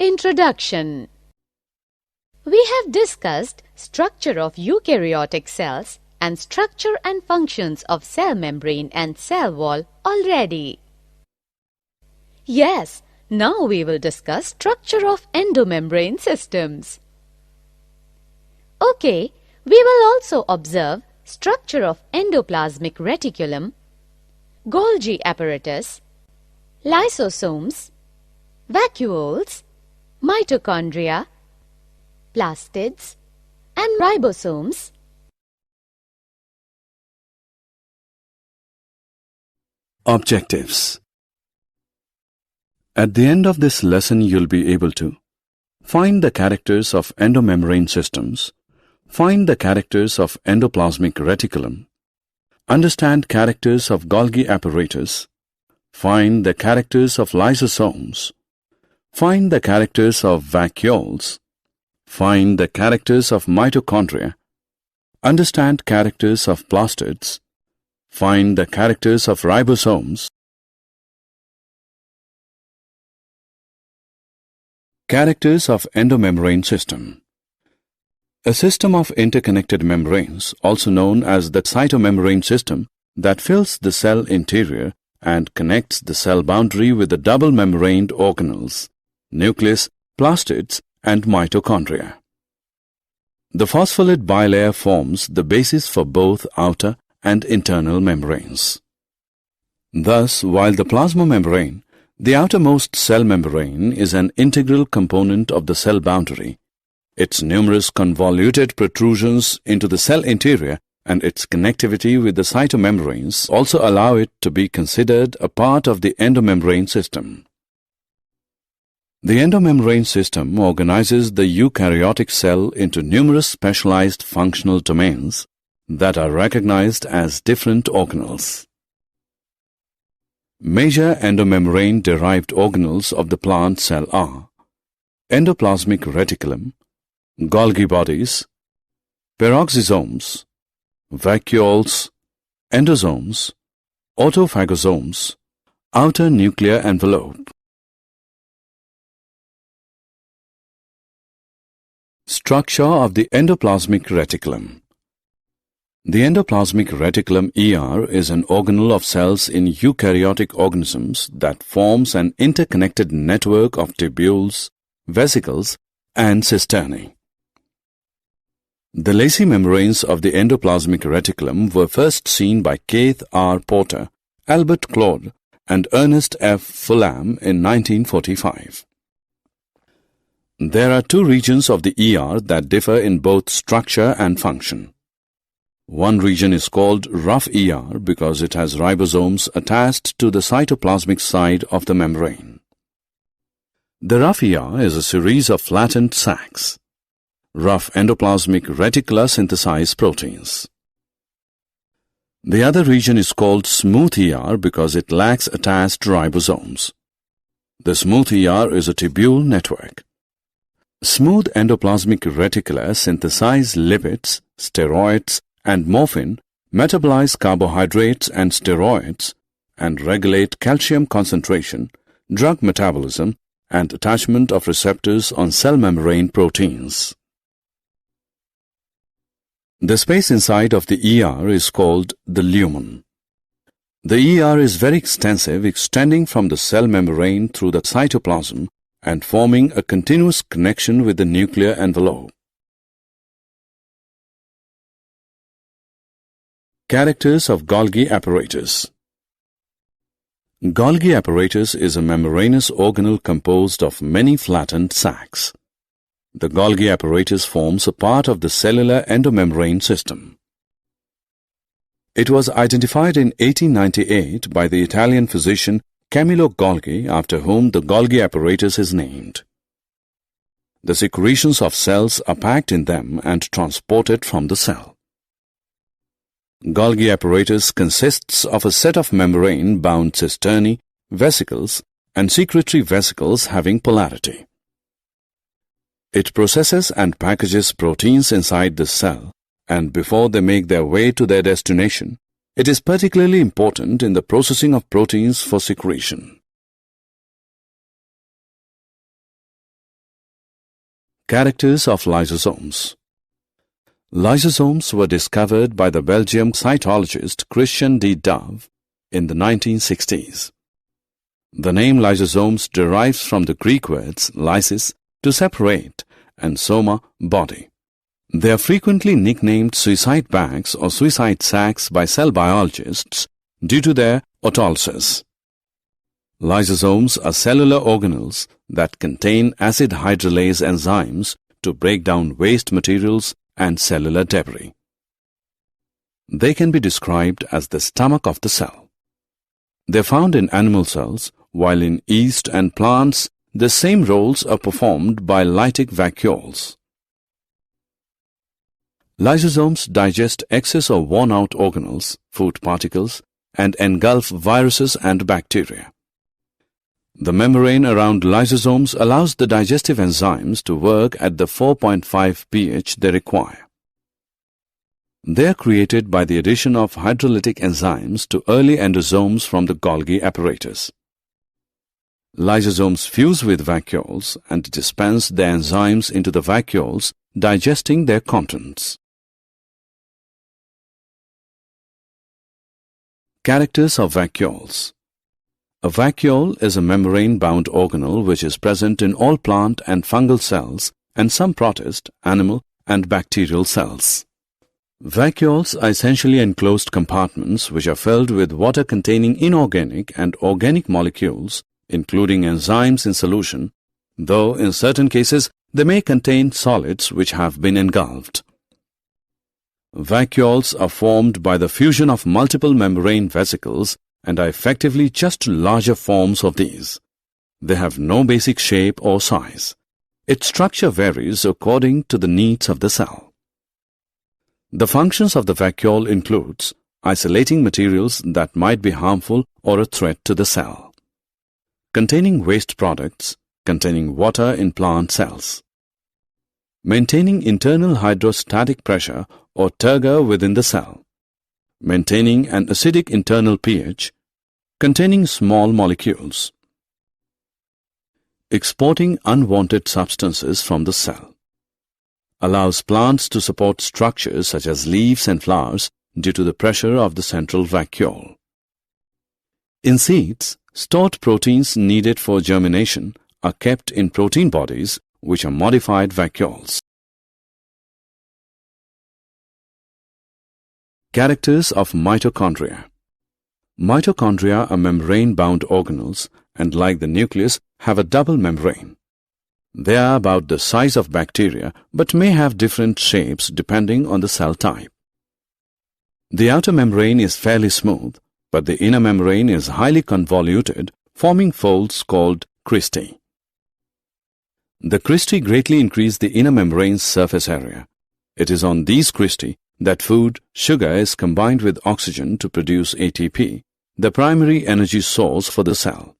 Introduction. We have discussed structure of eukaryotic cells and structure and functions of cell membrane and cell wall already. Yes, now we will discuss structure of endomembrane systems. Okay, we will also observe structure of endoplasmic reticulum, Golgi apparatus, lysosomes, vacuoles, mitochondria, plastids, and ribosomes. Objectives. At the end of this lesson, you'll be able to find the characters of endomembrane systems, find the characters of endoplasmic reticulum, understand characters of Golgi apparatus, find the characters of lysosomes, find the characters of vacuoles, find the characters of mitochondria, understand characters of plastids, find the characters of ribosomes. Characters of endomembrane system. A system of interconnected membranes, also known as the cytomembrane system, that fills the cell interior and connects the cell boundary with the double-membraned organelles, nucleus, plastids, and mitochondria. The phospholipid bilayer forms the basis for both outer and internal membranes. Thus, while the plasma membrane, the outermost cell membrane, is an integral component of the cell boundary, its numerous convoluted protrusions into the cell interior and its connectivity with the cytomembranes also allow it to be considered a part of the endomembrane system. The endomembrane system organizes the eukaryotic cell into numerous specialized functional domains that are recognized as different organelles. Major endomembrane-derived organelles of the plant cell are endoplasmic reticulum, Golgi bodies, peroxisomes, vacuoles, endosomes, autophagosomes, outer nuclear envelope. Structure of the endoplasmic reticulum. The endoplasmic reticulum ER is an organelle of cells in eukaryotic organisms that forms an interconnected network of tubules, vesicles, and cisternae. The lacy membranes of the endoplasmic reticulum were first seen by Keith R. Porter, Albert Claude, and Ernest F. Fulham in 1945. There are two regions of the ER that differ in both structure and function. One region is called rough ER because it has ribosomes attached to the cytoplasmic side of the membrane. The rough ER is a series of flattened sacs. Rough endoplasmic reticula synthesize proteins. The other region is called smooth ER because it lacks attached ribosomes. The smooth ER is a tubule network. Smooth endoplasmic reticula synthesize lipids, steroids, and morphine, metabolize carbohydrates and steroids, and regulate calcium concentration, drug metabolism, and attachment of receptors on cell membrane proteins. The space inside of the ER is called the lumen. The ER is very extensive, extending from the cell membrane through the cytoplasm and forming a continuous connection with the nuclear envelope. Characters of Golgi apparatus. Golgi apparatus is a membranous organelle composed of many flattened sacs. The Golgi apparatus forms a part of the cellular endomembrane system. It was identified in 1898 by the Italian physician Camillo Golgi, after whom the Golgi apparatus is named. The secretions of cells are packed in them and transported from the cell. Golgi apparatus consists of a set of membrane-bound cisternae, vesicles, and secretory vesicles having polarity. It processes and packages proteins inside the cell, and before they make their way to their destination, it is particularly important in the processing of proteins for secretion. Characters of lysosomes. Lysosomes were discovered by the Belgian cytologist Christian D. Dove in the 1960s. The name lysosomes derives from the Greek words lysis, to separate, and soma, body. They are frequently nicknamed suicide bags or suicide sacs by cell biologists due to their autolysis. Lysosomes are cellular organelles that contain acid hydrolase enzymes to break down waste materials and cellular debris. They can be described as the stomach of the cell. They are found in animal cells, while in yeast and plants, the same roles are performed by lytic vacuoles. Lysosomes digest excess or worn-out organelles, food particles, and engulf viruses and bacteria. The membrane around lysosomes allows the digestive enzymes to work at the 4.5 pH they require. They are created by the addition of hydrolytic enzymes to early endosomes from the Golgi apparatus. Lysosomes fuse with vacuoles and dispense their enzymes into the vacuoles, digesting their contents. Characters of vacuoles. A vacuole is a membrane-bound organelle which is present in all plant and fungal cells and some protist, animal, and bacterial cells. Vacuoles are essentially enclosed compartments which are filled with water-containing inorganic and organic molecules, including enzymes in solution, though in certain cases they may contain solids which have been engulfed. Vacuoles are formed by the fusion of multiple membrane vesicles and are effectively just larger forms of these. They have no basic shape or size. Its structure varies according to the needs of the cell. The functions of the vacuole includes isolating materials that might be harmful or a threat to the cell, containing waste products, containing water in plant cells, maintaining internal hydrostatic pressure or turgor within the cell, maintaining an acidic internal pH, containing small molecules, exporting unwanted substances from the cell, allows plants to support structures such as leaves and flowers due to the pressure of the central vacuole. In seeds, stored proteins needed for germination are kept in protein bodies which are modified vacuoles. Characters of mitochondria. Mitochondria are membrane-bound organelles and, like the nucleus, have a double membrane. They are about the size of bacteria but may have different shapes depending on the cell type. The outer membrane is fairly smooth, but the inner membrane is highly convoluted, forming folds called cristae. The cristae greatly increase the inner membrane's surface area. It is on these cristae that food, sugar is combined with oxygen to produce ATP, the primary energy source for the cell.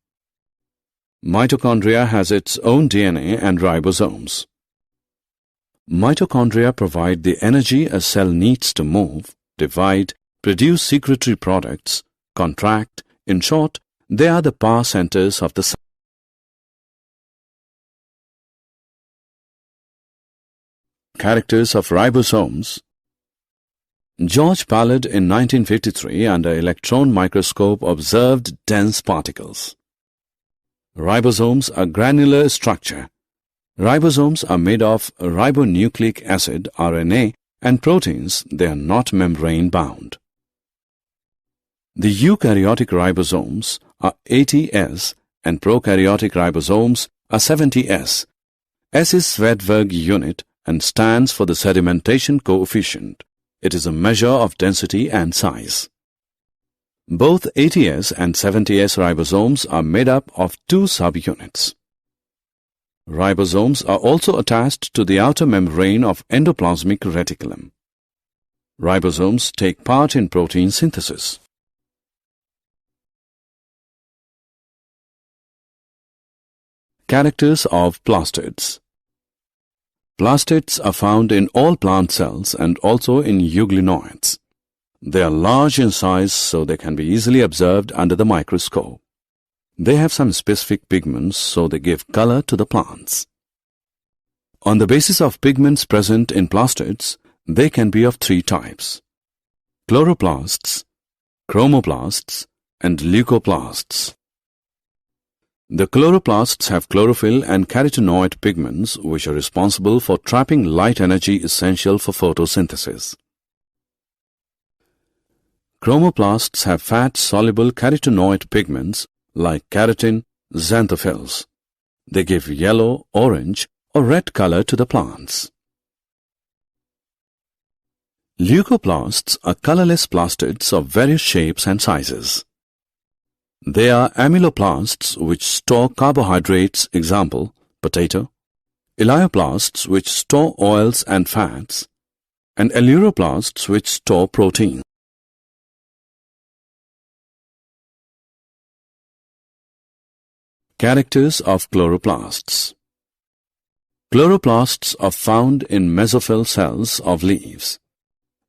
Mitochondria has its own DNA and ribosomes. Mitochondria provide the energy a cell needs to move, divide, produce secretory products, contract. In short, they are the power centers of the cell. Characters of ribosomes. George Ballard in 1953 under electron microscope observed dense particles. Ribosomes are granular structure. Ribosomes are made of ribonucleic acid RNA and proteins. They are not membrane bound. The eukaryotic ribosomes are 80S and prokaryotic ribosomes are 70S. S is Svedberg unit and stands for the sedimentation coefficient. It is a measure of density and size. Both 80S and 70S ribosomes are made up of two subunits. Ribosomes are also attached to the outer membrane of endoplasmic reticulum. Ribosomes take part in protein synthesis. Characters of plastids. Plastids are found in all plant cells and also in euglenoids. They are large in size, so they can be easily observed under the microscope. They have some specific pigments, so they give color to the plants. On the basis of pigments present in plastids, they can be of three types: chloroplasts, chromoplasts, and leucoplasts. The chloroplasts have chlorophyll and carotenoid pigments which are responsible for trapping light energy essential for photosynthesis. Chromoplasts have fat-soluble carotenoid pigments like keratin, xanthophylls. They give yellow, orange, or red color to the plants. Leucoplasts are colorless plastids of various shapes and sizes. They are amyloplasts which store carbohydrates, example, potato, elaioplasts which store oils and fats, and aleuroplasts which store protein. Characters of chloroplasts. Chloroplasts are found in mesophyll cells of leaves.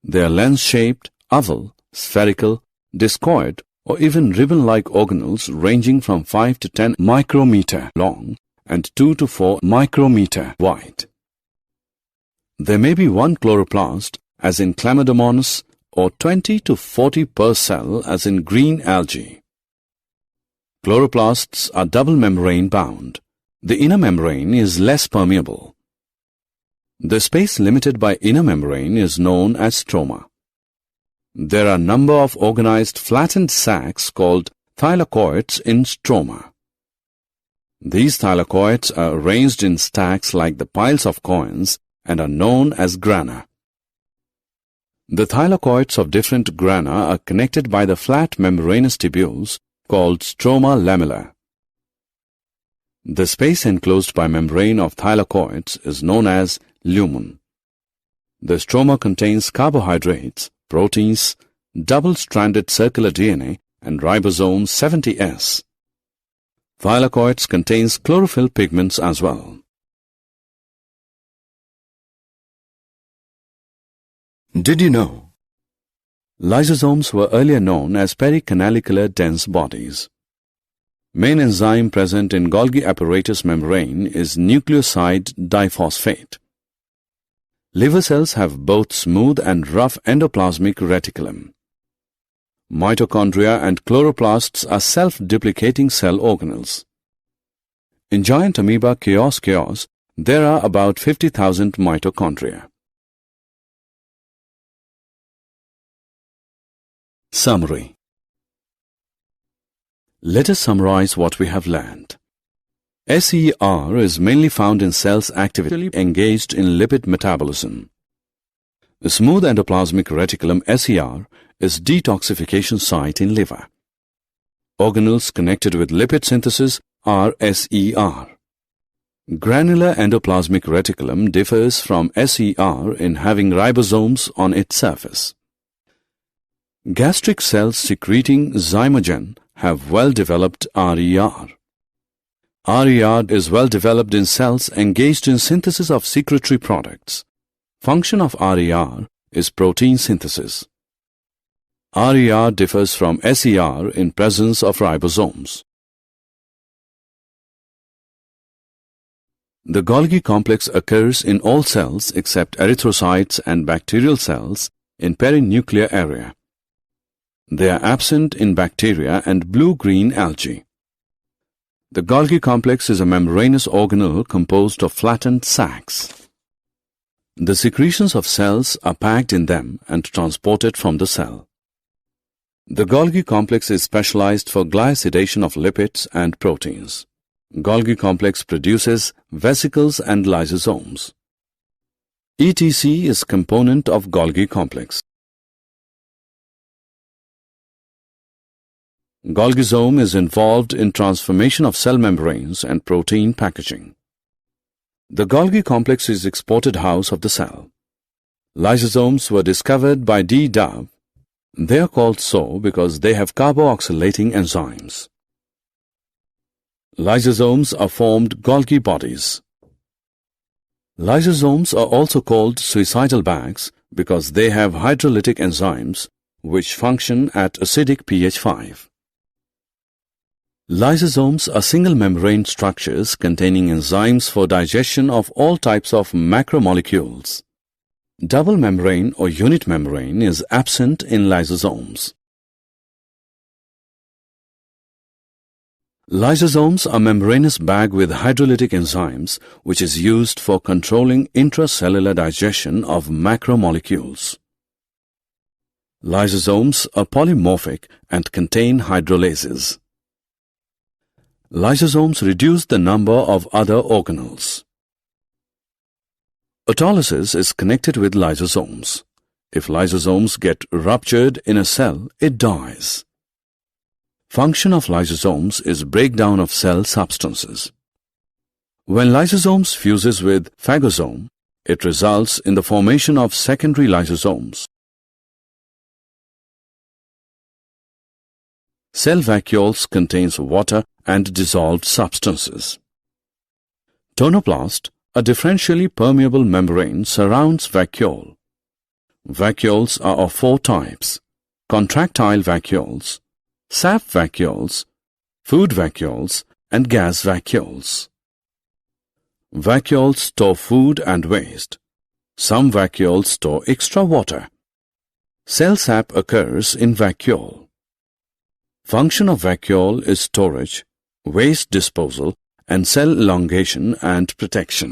They are lens-shaped, oval, spherical, discoid, or even ribbon-like organelles ranging from 5 to 10 micrometer long and 2 to 4 micrometer wide. There may be one chloroplast, as in Chlamydomonas, or 20 to 40 per cell, as in green algae. Chloroplasts are double membrane bound. The inner membrane is less permeable. The space limited by inner membrane is known as stroma. There are a number of organized flattened sacs called thylakoids in stroma. These thylakoids are arranged in stacks like the piles of coins and are known as grana. The thylakoids of different grana are connected by the flat membranous tubules called stroma lamella. The space enclosed by membrane of thylakoids is known as lumen. The stroma contains carbohydrates, proteins, double-stranded circular DNA, and ribosome 70S. Thylakoids contains chlorophyll pigments as well. Did you know? Lysosomes were earlier known as pericanalicular dense bodies. Main enzyme present in Golgi apparatus membrane is nucleoside diphosphate. Liver cells have both smooth and rough endoplasmic reticulum. Mitochondria and chloroplasts are self-duplicating cell organelles. In giant amoeba chaos, there are about 50,000 mitochondria. Summary. Let us summarize what we have learned. SER is mainly found in cells actively engaged in lipid metabolism. The smooth endoplasmic reticulum SER is detoxification site in liver. Organelles connected with lipid synthesis are SER. Granular endoplasmic reticulum differs from SER in having ribosomes on its surface. Gastric cells secreting zymogen have well-developed RER. RER is well-developed in cells engaged in synthesis of secretory products. Function of RER is protein synthesis. RER differs from SER in presence of ribosomes. The Golgi complex occurs in all cells except erythrocytes and bacterial cells in perinuclear area. They are absent in bacteria and blue-green algae. The Golgi complex is a membranous organelle composed of flattened sacs. The secretions of cells are packed in them and transported from the cell. The Golgi complex is specialized for glycidation of lipids and proteins. Golgi complex produces vesicles and lysosomes. ETC is component of Golgi complex. Golgisome is involved in transformation of cell membranes and protein packaging. The Golgi complex is exported house of the cell. Lysosomes were discovered by D. Dove. They are called so because they have carboxylating enzymes. Lysosomes are formed Golgi bodies. Lysosomes are also called suicidal bags because they have hydrolytic enzymes which function at acidic pH 5. Lysosomes are single membrane structures containing enzymes for digestion of all types of macromolecules. Double membrane or unit membrane is absent in lysosomes. Lysosomes are membranous bag with hydrolytic enzymes which is used for controlling intracellular digestion of macromolecules. Lysosomes are polymorphic and contain hydrolases. Lysosomes reduce the number of other organelles. Autolysis is connected with lysosomes. If lysosomes get ruptured in a cell, it dies. Function of lysosomes is breakdown of cell substances. When lysosomes fuses with phagosome, it results in the formation of secondary lysosomes. Cell vacuoles contains water and dissolved substances. Tonoplast, a differentially permeable membrane, surrounds vacuole. Vacuoles are of 4 types: contractile vacuoles, sap vacuoles, food vacuoles, and gas vacuoles. Vacuoles store food and waste. Some vacuoles store extra water. Cell sap occurs in vacuole. Function of vacuole is storage, waste disposal, and cell elongation and protection.